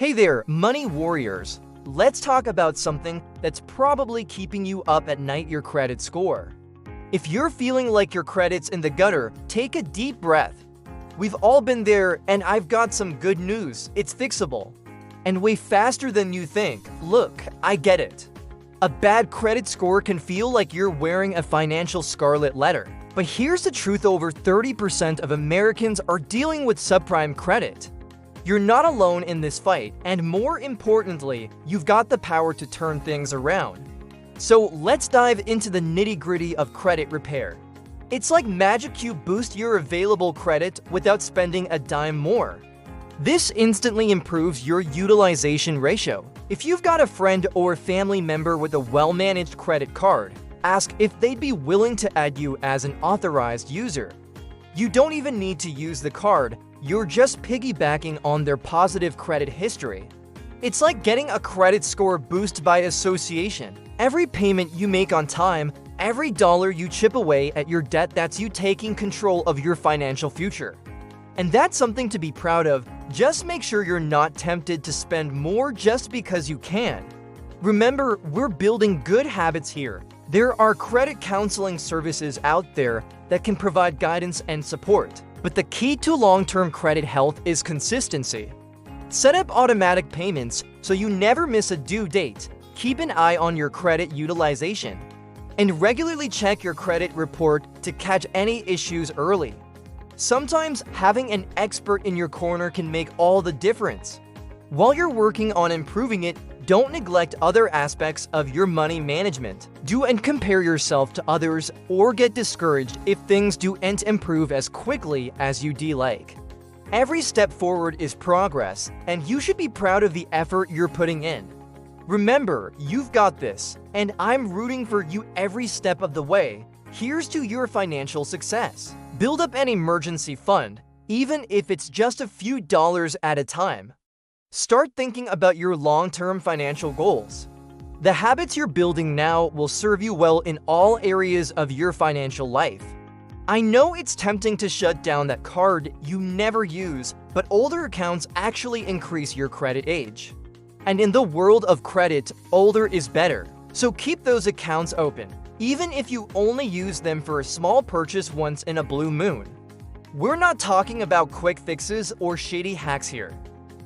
Hey there, money warriors. Let's talk about something that's probably keeping you up at night: your credit score. If you're feeling like your credit's in the gutter, take a deep breath. We've all been there, and I've got some good news. It's fixable. And way faster than you think. Look, I get it. A bad credit score can feel like you're wearing a financial scarlet letter. But here's the truth: over 30% of Americans are dealing with subprime credit. You're not alone in this fight, and more importantly, you've got the power to turn things around. So let's dive into the nitty-gritty of credit repair. It's like magic: you boost your available credit without spending a dime more. This instantly improves your utilization ratio. If you've got a friend or family member with a well-managed credit card, ask if they'd be willing to add you as an authorized user. You don't even need to use the card. You're just piggybacking on their positive credit history. It's like getting a credit score boost by association. Every payment you make on time, every dollar you chip away at your debt, that's you taking control of your financial future. And that's something to be proud of. Just make sure you're not tempted to spend more just because you can. Remember, we're building good habits here. There are credit counseling services out there that can provide guidance and support. But the key to long-term credit health is consistency. Set up automatic payments so you never miss a due date. Keep an eye on your credit utilization. And regularly check your credit report to catch any issues early. Sometimes having an expert in your corner can make all the difference. While you're working on improving it, don't neglect other aspects of your money management. And compare yourself to others or get discouraged if things don't improve as quickly as you'd like. Every step forward is progress, and you should be proud of the effort you're putting in. Remember, you've got this, and I'm rooting for you every step of the way. Here's to your financial success. Build up an emergency fund, even if it's just a few dollars at a time. Start thinking about your long-term financial goals. The habits you're building now will serve you well in all areas of your financial life. I know it's tempting to shut down that card you never use, but older accounts actually increase your credit age. And in the world of credit, older is better. So keep those accounts open, even if you only use them for a small purchase once in a blue moon. We're not talking about quick fixes or shady hacks here.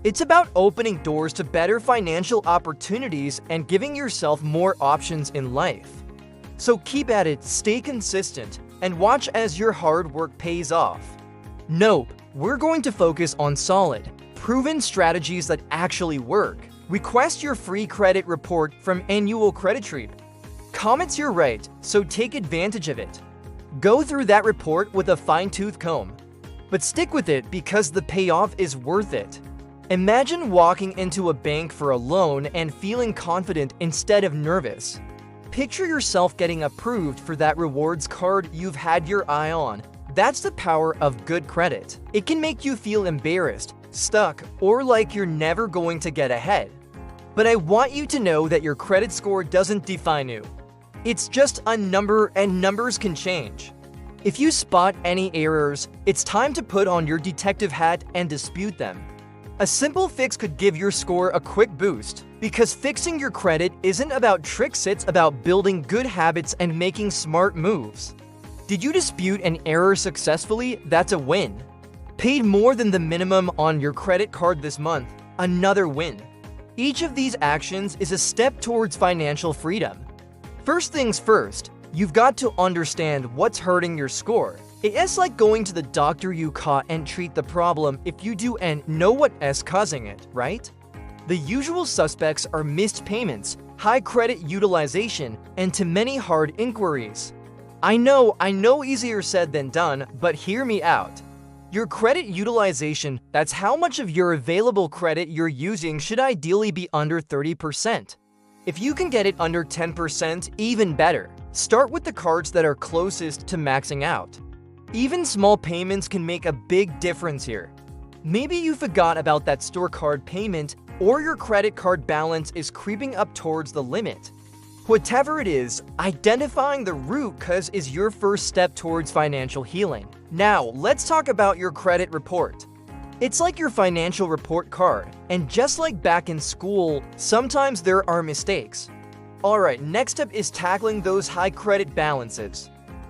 It's about opening doors to better financial opportunities and giving yourself more options in life. So keep at it, stay consistent, and watch as your hard work pays off. Nope, we're going to focus on solid, proven strategies that actually work. Request your free credit report from Annual Credit Trip. Comment's your right, so take advantage of it. Go through that report with a fine-tooth comb. But stick with it because the payoff is worth it. Imagine walking into a bank for a loan and feeling confident instead of nervous. Picture yourself getting approved for that rewards card you've had your eye on. That's the power of good credit. It can make you feel embarrassed, stuck, or like you're never going to get ahead. But I want you to know that your credit score doesn't define you. It's just a number, and numbers can change. If you spot any errors, it's time to put on your detective hat and dispute them. A simple fix could give your score a quick boost, because fixing your credit isn't about tricks, it's about building good habits and making smart moves. Did you dispute an error successfully? That's a win. Paid more than the minimum on your credit card this month? Another win. Each of these actions is a step towards financial freedom. First things first, you've got to understand what's hurting your score. It's like going to the doctor: you caught and treat the problem if you do and know what's causing it, right? The usual suspects are missed payments, high credit utilization, and too many hard inquiries. I know, easier said than done, but hear me out. Your credit utilization, that's how much of your available credit you're using, should ideally be under 30%. If you can get it under 10%, even better. Start with the cards that are closest to maxing out. Even small payments can make a big difference here. Maybe you forgot about that store card payment, or your credit card balance is creeping up towards the limit. Whatever it is, identifying the root cause is your first step towards financial healing. Now, let's talk about your credit report. It's like your financial report card, and just like back in school, sometimes there are mistakes. Alright, next up is tackling those high credit balances.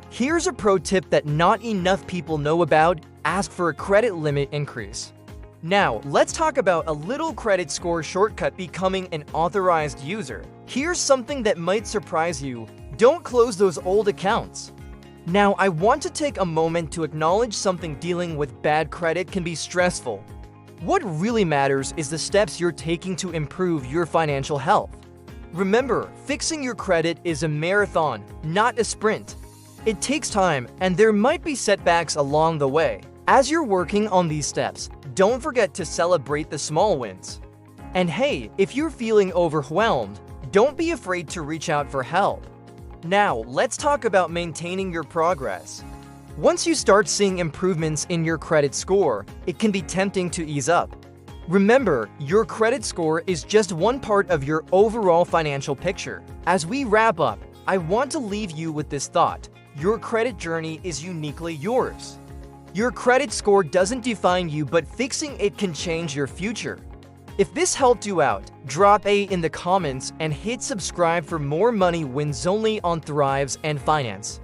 Here's a pro tip that not enough people know about: ask for a credit limit increase. Now, let's talk about a little credit score shortcut: becoming an authorized user. Here's something that might surprise you: don't close those old accounts. Now, I want to take a moment to acknowledge something. Dealing with bad credit can be stressful. What really matters is the steps you're taking to improve your financial health. Remember, fixing your credit is a marathon, not a sprint. It takes time, and there might be setbacks along the way. As you're working on these steps, don't forget to celebrate the small wins. And hey, if you're feeling overwhelmed, don't be afraid to reach out for help. Now, let's talk about maintaining your progress. Once you start seeing improvements in your credit score, it can be tempting to ease up. Remember, your credit score is just one part of your overall financial picture. As we wrap up, I want to leave you with this thought: your credit journey is uniquely yours. Your credit score doesn't define you, but fixing it can change your future. If this helped you out, drop A in the comments and hit subscribe for more money wins only on Thrives and Finance.